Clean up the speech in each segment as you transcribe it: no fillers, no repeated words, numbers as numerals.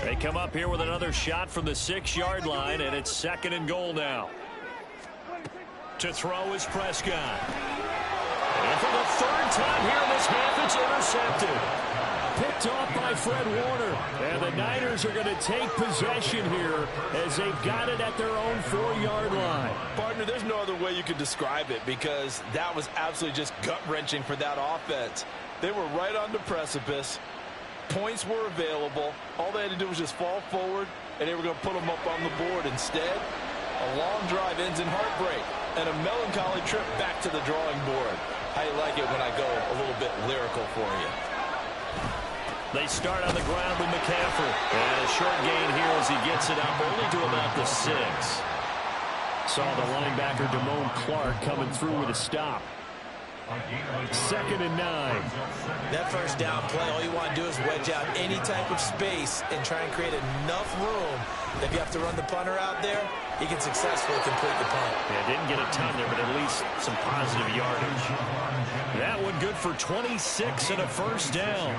They come up here with another shot from the 6-yard line, and it's 2nd and goal now. To throw is Prescott. And for the 3rd time here in this half, it's intercepted. Picked off by Fred Warner. And the Niners are going to take possession here as they've got it at their own 4-yard line. Partner, there's no other way you could describe it because that was absolutely just gut-wrenching for that offense. They were right on the precipice. Points were available. All they had to do was just fall forward, and they were going to put them up on the board. Instead, a long drive ends in heartbreak and a melancholy trip back to the drawing board. I like it when I go a little bit lyrical for you. They start on the ground with McCaffrey. And a short gain here as he gets it up only to about the 6. Saw the linebacker Damone Clark coming through with a stop. 2nd and 9. That first down play, all you want to do is wedge out any type of space and try and create enough room that if you have to run the punter out there, he can successfully complete the punt. Yeah, didn't get a ton there, but at least some positive yardage. That one good for 26 and a first down.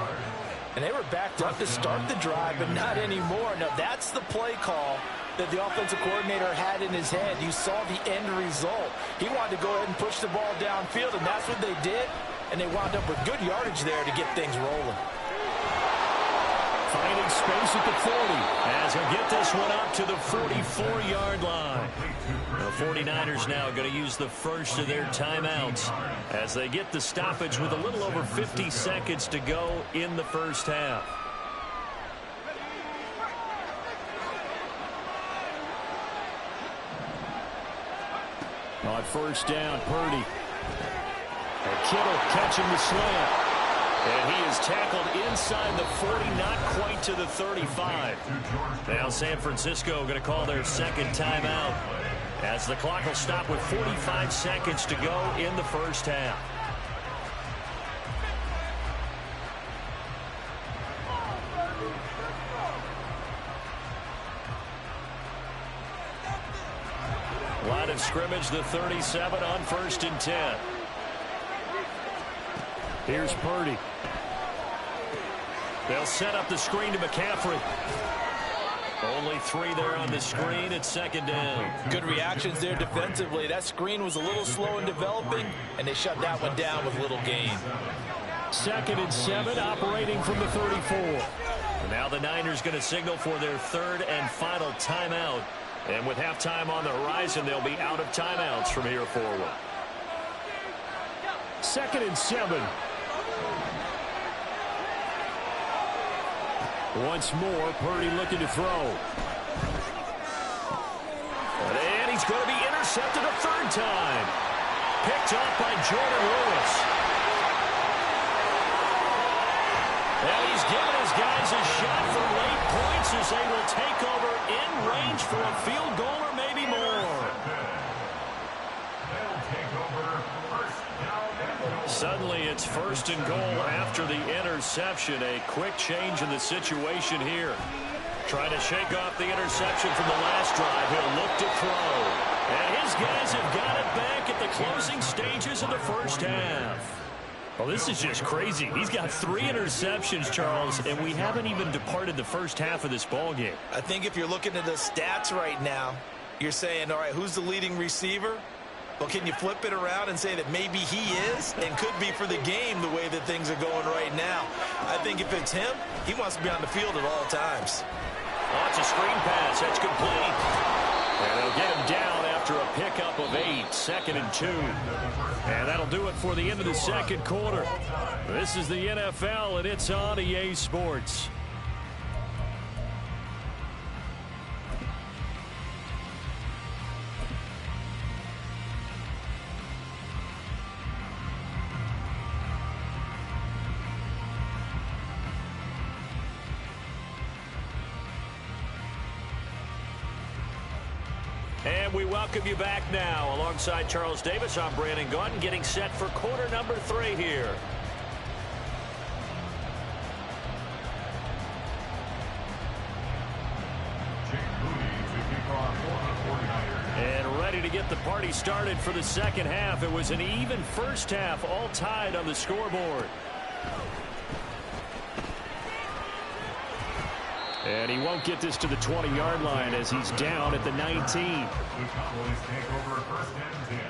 And they were backed up to start the drive, but not anymore. Now, that's the play call that the offensive coordinator had in his head. You saw the end result. He wanted to go ahead and push the ball downfield, and that's what they did. And they wound up with good yardage there to get things rolling. Finding space at the 40 as he'll get this one up to the 44-yard line. The 49ers now going to use the first of their timeouts as they get the stoppage with a little over 50 seconds to go in the first half. On first down, Purdy. And Kittle catching the slant. And he is tackled inside the 40, not quite to the 35. Now San Francisco going to call their second timeout as the clock will stop with 45 seconds to go in the first half. Line of scrimmage, the 37 on 1st and 10. Here's Purdy. They'll set up the screen to McCaffrey. Only 3 there on the screen. It's 2nd down. Good reactions there defensively. That screen was a little slow in developing, and they shut that one down with little gain. 2nd and 7, operating from the 34. And now the Niners going to signal for their 3rd and final timeout. And with halftime on the horizon, they'll be out of timeouts from here forward. 2nd and 7. Once more, Purdy looking to throw. And he's going to be intercepted a 3rd time. Picked off by Jordan Lewis. And he's giving his guys a shot for late points as they will take over in range for a field goal or maybe more. Suddenly it's 1st and goal after the interception. A quick change in the situation here. Trying to shake off the interception from the last drive. He'll look to throw. And his guys have got it back at the closing stages of the first half. Well, this is just crazy. He's got 3 interceptions, Charles, and we haven't even departed the first half of this ball game. I think if you're looking at the stats right now, you're saying, all right, who's the leading receiver? Well, can you flip it around and say that maybe he is and could be for the game the way that things are going right now? I think if it's him, he wants to be on the field at all times. Oh, it's a screen pass. That's complete. And they'll get him down after a pickup of 8, 2nd and 2. And that'll do it for the end of the second quarter. This is the NFL, and it's on EA Sports. And we welcome you back now. Alongside Charles Davis, I'm Brandon Gaudin, getting set for quarter number 3 here. And ready to get the party started for the second half. It was an even first half, all tied on the scoreboard. And he won't get this to the 20-yard line as he's down at the 19. The Cowboys take over first and 10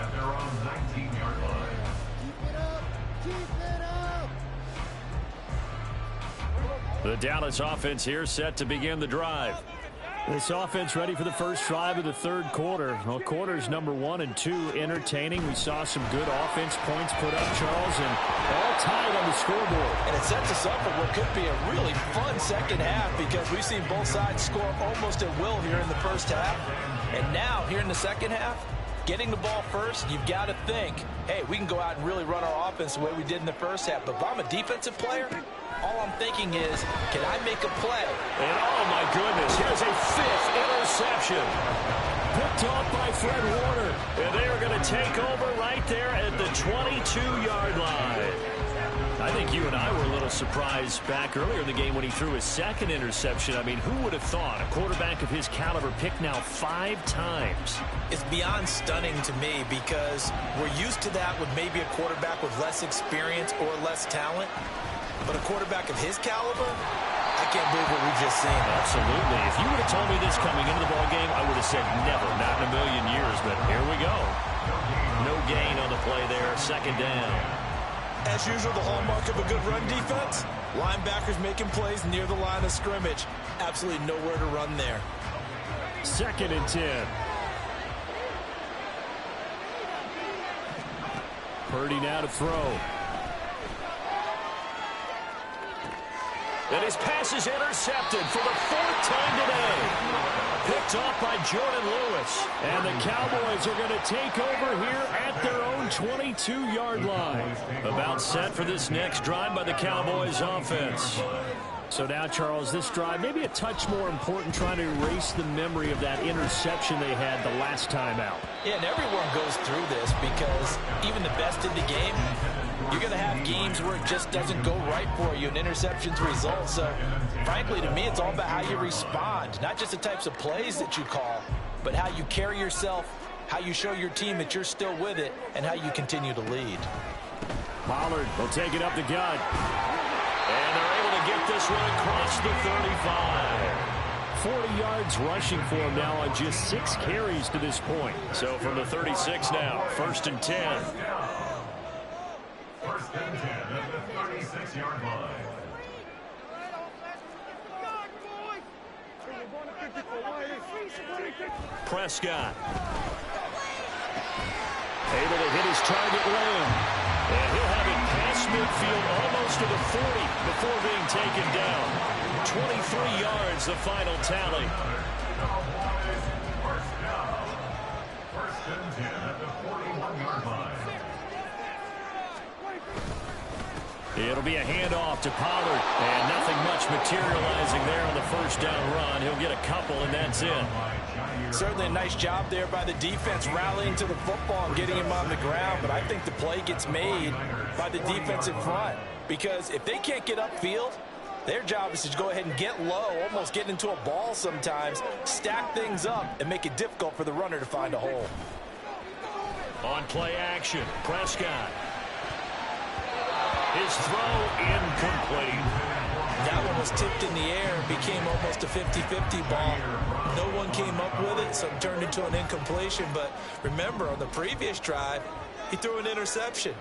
at their own 19-yard line. Keep it up! Keep it up! The Dallas offense here set to begin the drive. This offense ready for the first drive of the third quarter. Well, quarters number 1 and 2 entertaining. We saw some good offense points put up, Charles, and all tied on the scoreboard. And it sets us up for what could be a really fun second half because we've seen both sides score almost at will here in the first half. And now, here in the second half, getting the ball first, you've got to think, hey, we can go out and really run our offense the way we did in the first half. But if I'm a defensive player, all I'm thinking is, can I make a play? And oh my goodness, here's a 5th interception. Picked off by Fred Warner. And they are going to take over right there at the 22-yard line. I think you and I were a little surprised back earlier in the game when he threw his 2nd interception. I mean, who would have thought a quarterback of his caliber picked now 5 times? It's beyond stunning to me because we're used to that with maybe a quarterback with less experience or less talent. But a quarterback of his caliber, I can't believe what we've just seen. Absolutely. If you would have told me this coming into the ball game, I would have said never, not in a million years. But here we go. No gain on the play there. Second down. As usual, the hallmark of a good run defense, linebackers making plays near the line of scrimmage. Absolutely nowhere to run there. 2nd and 10. Purdy now to throw. And his pass is intercepted for the 4th time today. Picked off by Jordan Lewis. And the Cowboys are going to take over here at their own 22-yard line. About set for this next drive by the Cowboys offense. So now, Charles, this drive maybe a touch more important, trying to erase the memory of that interception they had the last time out. Yeah, and everyone goes through this because even the best in the game, you're going to have games where it just doesn't go right for you, and interceptions result. So, frankly, to me, it's all about how you respond, not just the types of plays that you call, but how you carry yourself, how you show your team that you're still with it, and how you continue to lead. Pollard will take it up the gut. And they're able to get this one across the 35. 40 yards rushing for him now on just 6 carries to this point. So from the 36 now, 1st and 10. First and 10 at the 36-yard line. Prescott. Able to hit his target limb. And he'll have it past midfield almost to the 40 before being taken down. 23 yards, the final tally. First down. First and 10 at the 41-yard line. It'll be a handoff to Pollard. And nothing much materializing there on the first down run. He'll get a couple, and that's it. Certainly a nice job there by the defense rallying to the football and getting him on the ground. But I think the play gets made by the defensive front. Because if they can't get upfield, their job is to go ahead and get low, almost get into a ball sometimes, stack things up, and make it difficult for the runner to find a hole. On play action, Prescott. His throw incomplete. That one was tipped in the air and became almost a 50-50 ball. No one came up with it, so it turned into an incompletion. But remember, on the previous drive, he threw an interception.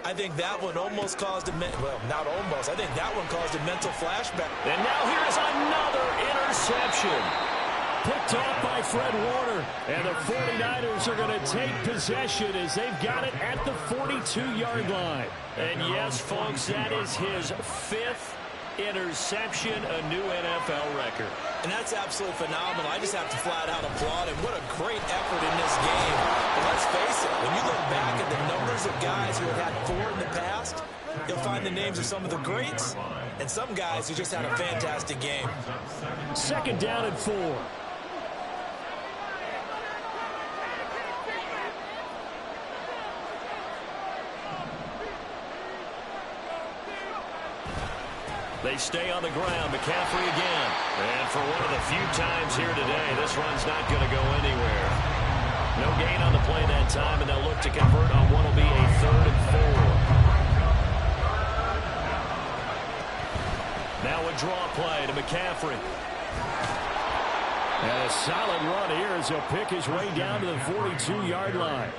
I think that one almost caused a well, not almost. I think that one caused a mental flashback. And now here's another interception. Picked off by Fred Warner. And the 49ers are going to take possession as they've got it at the 42-yard line. And yes, folks, that is his 5th interception, a new NFL record. And that's absolutely phenomenal. I just have to flat out applaud him. What a great effort in this game. But let's face it, when you look back at the numbers of guys who have had 4 in the past, you'll find the names of some of the greats and some guys who just had a fantastic game. 2nd down and 4. They stay on the ground. McCaffrey again. And for one of the few times here today, this run's not going to go anywhere. No gain on the play that time, and they'll look to convert on what will be a 3rd and 4. Now a draw play to McCaffrey. And a solid run here as he'll pick his way down to the 42-yard line.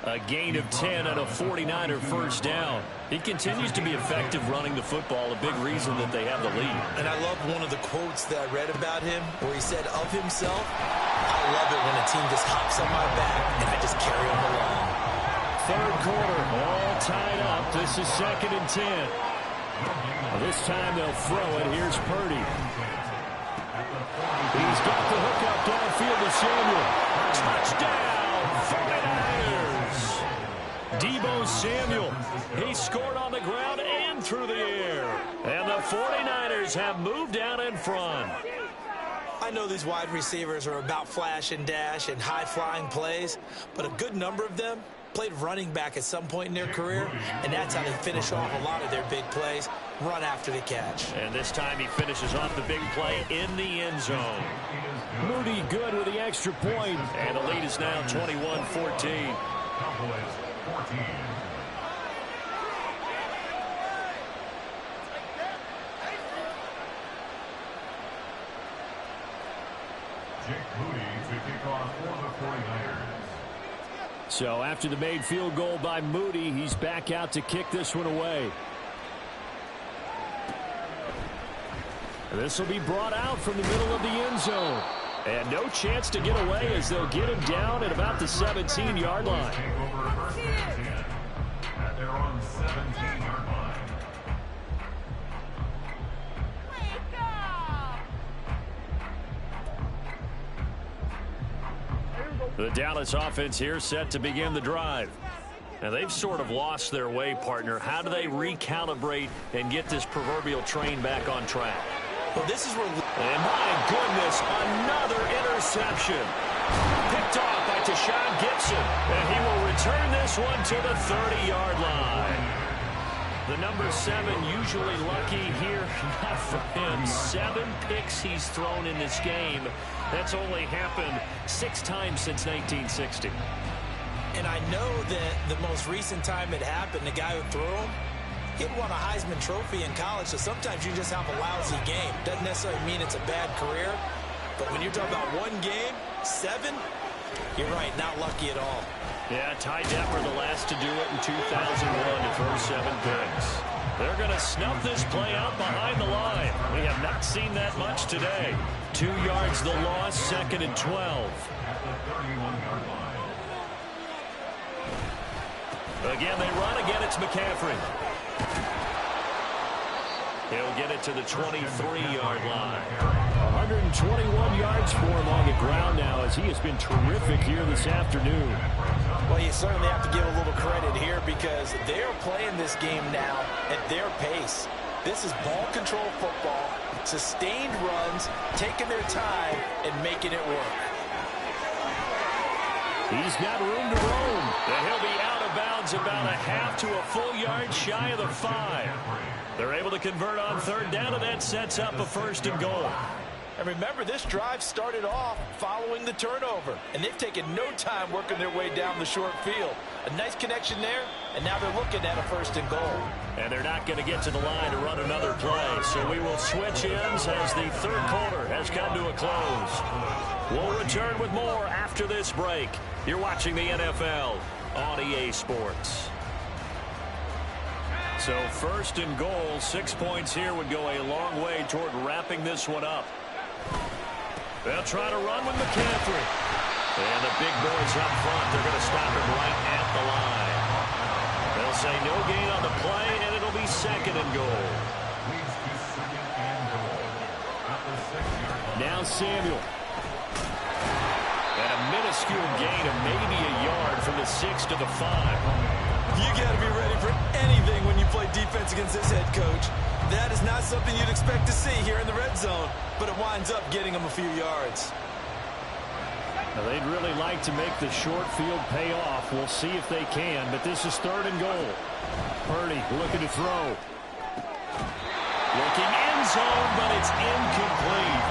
A gain of 10 and a 49er first down. He continues to be effective running the football, a big reason that they have the lead. And I love one of the quotes that I read about him where he said of himself, I love it when a team just hops on my back and I just carry them along. Third quarter, all tied up. This is 2nd and 10. This time they'll throw it. Here's Purdy. He's got the hook up downfield to Samuel. Touchdown, 49ers. Deebo Samuel. He scored on the ground and through the air. And the 49ers have moved out in front. I know these wide receivers are about flash and dash and high-flying plays, but a good number of them played running back at some point in their career, and that's how they finish off a lot of their big plays, run after the catch. And this time he finishes off the big play in the end zone. Moody good with the extra point, and the lead is now 21-14. Cowboys 14. Jake Moody to kick off for the 49ers. So after the made field goal by Moody, he's back out to kick this one away. This will be brought out from the middle of the end zone. And no chance to get away as they'll get him down at about the 17-yard line. Take over first and 10 at their own 17-yard line. The Dallas offense here set to begin the drive. Now they've sort of lost their way, partner. How do they recalibrate and get this proverbial train back on track? Well, this is where... And my goodness, another interception. Picked off by Tashawn Gibson. And he will return this one to the 30-yard line. The number 7 usually lucky here. Not for him. 7 picks he's thrown in this game. That's only happened 6 times since 1960. And I know that the most recent time it happened, the guy who threw him, he'd won a Heisman Trophy in college, so sometimes you just have a lousy game. Doesn't necessarily mean it's a bad career, but when you're talking about one game, 7, you're right, not lucky at all. Yeah, Ty Detmer the last to do it in 2001 to throw 7 picks. They're going to snuff this play out behind the line. We have not seen that much today. 2 yards the loss, 2nd and 12. At the 31-yard line. Again, they run. Again, it's McCaffrey. He'll get it to the 23-yard line. 121 yards for him on the ground now as he has been terrific here this afternoon. Well, you certainly have to give a little credit here because they're playing this game now at their pace. This is ball control football, sustained runs, taking their time, and making it work. He's got room to roam, and he'll be out of bounds about a half to a full yard shy of the 5. They're able to convert on 3rd down, and that sets up a 1st and goal. And remember, this drive started off following the turnover, and they've taken no time working their way down the short field. A nice connection there, and now they're looking at a 1st and goal. And they're not going to get to the line to run another play, so we will switch ends as the 3rd quarter has come to a close. We'll return with more after this break. You're watching the NFL on EA Sports. So 1st and goal, 6 points here would go a long way toward wrapping this one up. They'll try to run with McCaffrey. And the big boys up front, they're going to stop him right at the line. They'll say no gain on the play, and it'll be 2nd and goal. Leads to 2nd and goal. At the 6-yard line. Now Samuel. And a minuscule gain of maybe a yard from the 6 to the 5. You got to be ready for anything when you play defense against this head coach. That is not something you'd expect to see here in the red zone, but it winds up getting them a few yards. Now they'd really like to make the short field pay off. We'll see if they can, but this is 3rd and goal. Purdy looking to throw. Looking end zone, but it's incomplete.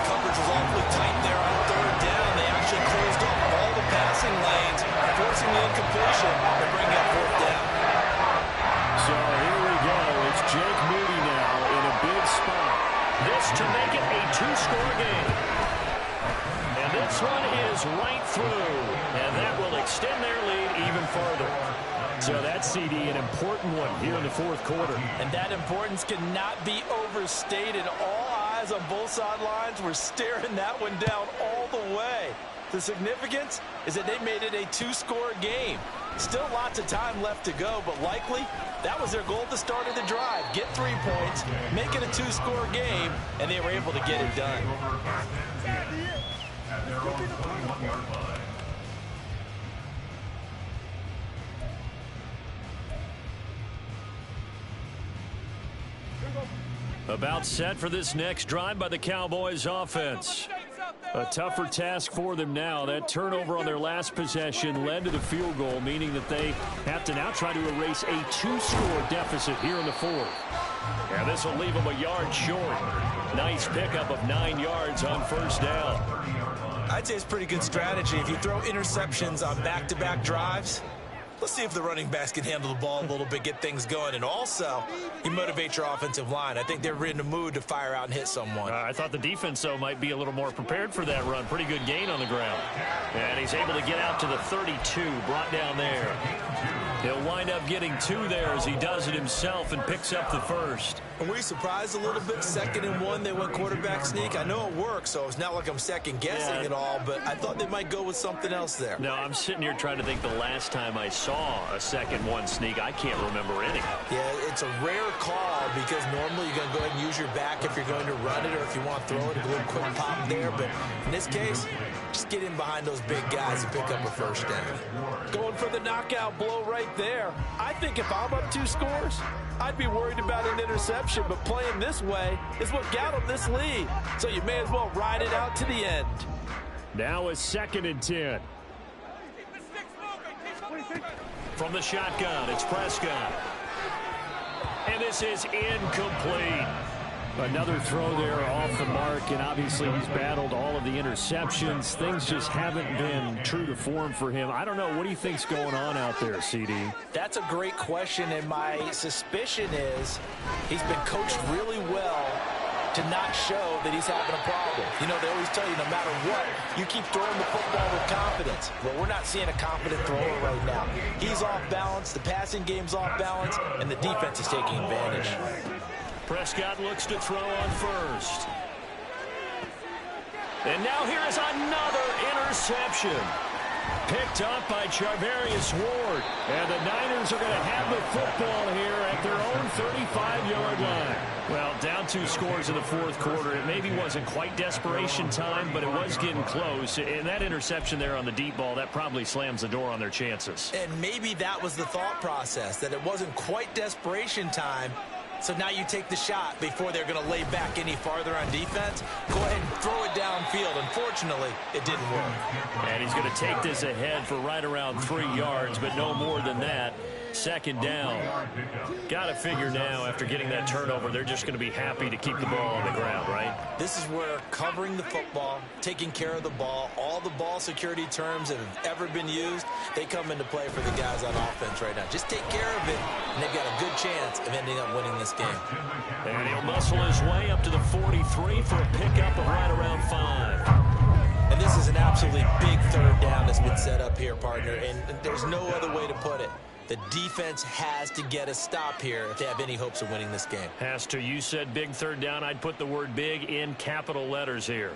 Coverage was awfully tight there on 3rd down. They actually closed up all the passing lanes, forcing the incompletion to bring that 4th down. So here we go. It's Jake Moody now in a big spot. This to make it a two-score game. And this one is right through. And that will extend their lead even further. So that's, CD, an important one here in the fourth quarter. And that importance cannot be overstated. All eyes on both sidelines were staring that one down all the way. The significance is that they made it a two-score game. Still lots of time left to go, but likely that was their goal at the start of the drive. Get 3 points, make it a two-score game, and they were able to get it done. At their own 21-yard line. About set for this next drive by the Cowboys offense. A tougher task for them now. That turnover on their last possession led to the field goal, meaning that they have to now try to erase a two-score deficit here in the fourth. And this will leave them a yard short. Nice pickup of 9 yards on first down. I'd say it's pretty good strategy. If you throw interceptions on back-to-back drives, let's see if the running backs can handle the ball a little bit, get things going. And also, you motivate your offensive line. I think they're in the mood to fire out and hit someone. I thought the defense, though, might be a little more prepared for that run. Pretty good gain on the ground. And he's able to get out to the 32, brought down there. He'll wind up getting 2 there as he does it himself and picks up the first. And were you surprised a little bit? 2nd and 1, they went quarterback sneak. I know it works, so it's not like I'm second-guessing it all, but I thought they might go with something else there. No, I'm sitting here trying to think the last time I saw a 2nd-1 sneak. I can't remember any. Yeah, it's a rare call because normally you're going to go ahead and use your back if you're going to run it or if you want to throw it, a little quick pop there. But in this case, just get in behind those big guys and pick up a first down. Going for the knockout blow right there. I think if I'm up 2 scores, I'd be worried about an interception, but playing this way is what got them this lead. So you may as well ride it out to the end. Now a 2nd and 10. From the shotgun, it's Prescott. And this is incomplete. Another throw there off the mark, and obviously he's battled all of the interceptions. Things just haven't been true to form for him. I don't know. What do you think's going on out there, CD? That's a great question, and my suspicion is he's been coached really well to not show that he's having a problem. You know, they always tell you no matter what, you keep throwing the football with confidence. Well, we're not seeing a confident thrower right now. He's off balance, the passing game's off balance, and the defense is taking advantage. Prescott looks to throw on first. And now here is another interception. Picked up by Charvarius Ward. And the Niners are going to have the football here at their own 35-yard line. Well, down 2 scores in the fourth quarter. It maybe wasn't quite desperation time, but it was getting close. And that interception there on the deep ball, that probably slams the door on their chances. And maybe that was the thought process, that it wasn't quite desperation time. So now you take the shot before they're going to lay back any farther on defense. Go ahead and throw it downfield. Unfortunately, it didn't work. And he's going to take this ahead for right around 3 yards, but no more than that. 2nd down. Got to figure now, after getting that turnover, they're just going to be happy to keep the ball on the ground, right? This is where covering the football, taking care of the ball, all the ball security terms that have ever been used, they come into play for the guys on offense right now. Just take care of it, and they've got a good chance of ending up winning this game. And he'll muscle his way up to the 43 for a pickup of right around 5. And this is an absolutely big 3rd down that's been set up here, partner, and there's no other way to put it. The defense has to get a stop here if they have any hopes of winning this game. Has to. You said big 3rd down. I'd put the word big in capital letters here.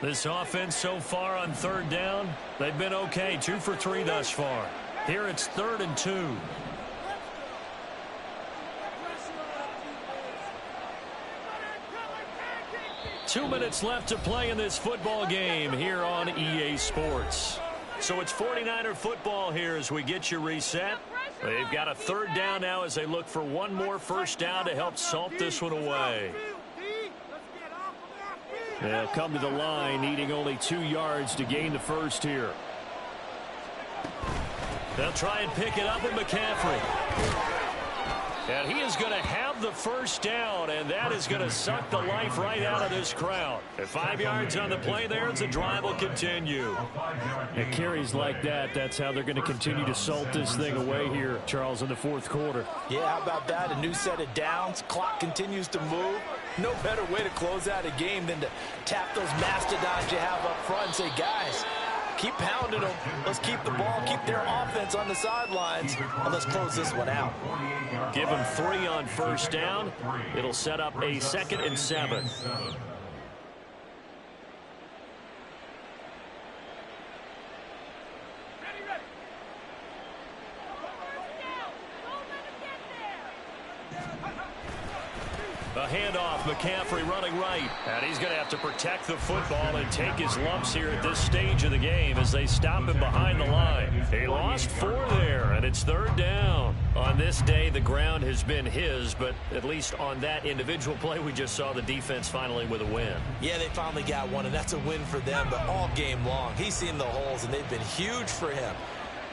This offense so far on 3rd down, they've been okay. 2 for 3 thus far. Here it's 3rd and 2. Two minutes left to play in this football game here on EA Sports. So it's 49er football here as we get you reset. They've got a 3rd down now as they look for one more first down to help salt this one away. They'll come to the line, needing only 2 yards to gain the first here. They'll try and pick it up with McCaffrey. And he is going to have the first down, and that is going to suck the life right out of this crowd. At 5 yards on the play there, as the drive will continue. And carries like that, that's how they're going to continue to salt this thing away here, Charles, in the fourth quarter. Yeah, how about that? A new set of downs. Clock continues to move. No better way to close out a game than to tap those mastodons you have up front and say, guys, keep pounding them. Let's keep the ball, keep their offense on the sidelines, and let's close this one out. Give them 3 on first down. It'll set up a 2nd and 7. A handoff, McCaffrey running right. And he's going to have to protect the football and take his lumps here at this stage of the game as they stop him behind the line. He lost 4 there, and it's 3rd down. On this day, the ground has been his, but at least on that individual play, we just saw the defense finally with a win. Yeah, they finally got one, and that's a win for them, but all game long, he's seen the holes, and they've been huge for him.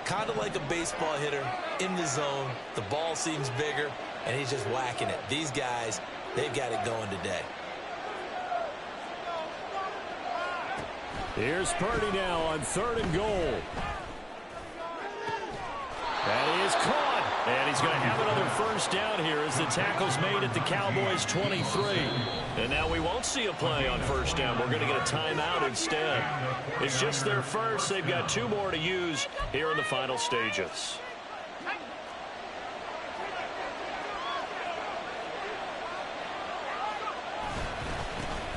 Kind of like a baseball hitter in the zone. The ball seems bigger, and he's just whacking it. These guys, they've got it going today. Here's Purdy now on 3rd and goal. That is caught. And he's going to have another first down here as the tackle's made at the Cowboys 23. And now we won't see a play on first down. We're going to get a timeout instead. It's just their first. They've got 2 more to use here in the final stages.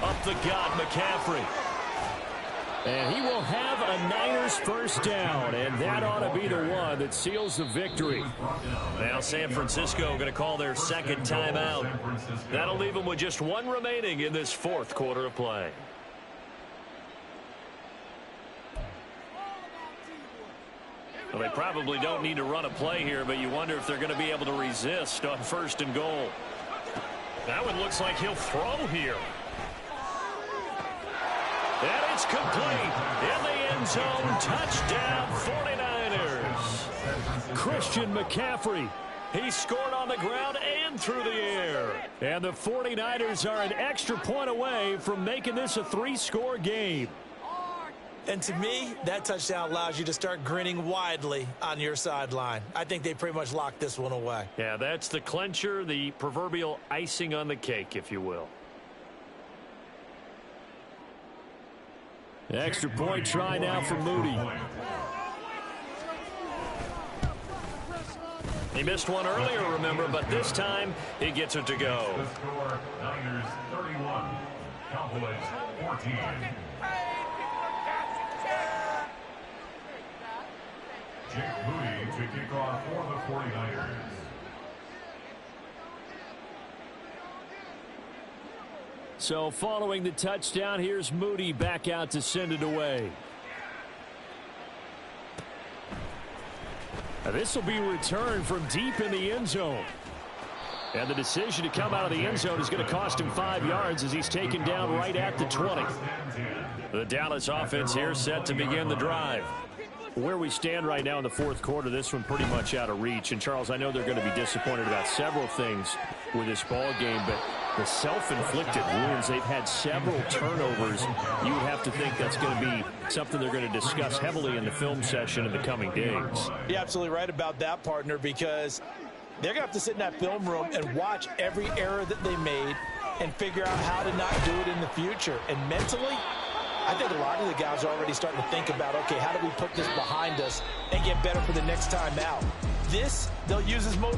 Up the gut, McCaffrey. And he will have a Niners first down, and that ought to be the one that seals the victory. Now San Francisco going to call their 2nd timeout. That'll leave them with just 1 remaining in this 4th quarter of play. Well, they probably don't need to run a play here, but you wonder if they're going to be able to resist on 1st and goal. That one looks like he'll throw here. And it's complete in the end zone. Touchdown, 49ers. Christian McCaffrey. He scored on the ground and through the air. And the 49ers are an extra point away from making this a 3-score game. And to me, that touchdown allows you to start grinning widely on your sideline. I think they pretty much locked this one away. Yeah, that's the clincher, the proverbial icing on the cake, if you will. Extra point try now for Moody. He missed one earlier, remember, but this time he gets it to go. The score, Niners 31, Cowboys 14. Jake Moody to kick off for the 49ers. So following the touchdown, here's Moody back out to send it away. Now this will be returned from deep in the end zone. And the decision to come out of the end zone is going to cost him 5 yards as he's taken down right at the 20. The Dallas offense here set to begin the drive. Where we stand right now in the 4th quarter, this one pretty much out of reach. And, Charles, I know they're going to be disappointed about several things with this ball game, but the self-inflicted wounds, they've had several turnovers. You would have to think that's going to be something they're going to discuss heavily in the film session in the coming days. You're absolutely right about that, partner, because they're going to have to sit in that film room and watch every error that they made and figure out how to not do it in the future. And mentally, I think a lot of the guys are already starting to think about, okay, how do we put this behind us and get better for the next time out? This, they'll use as motivation.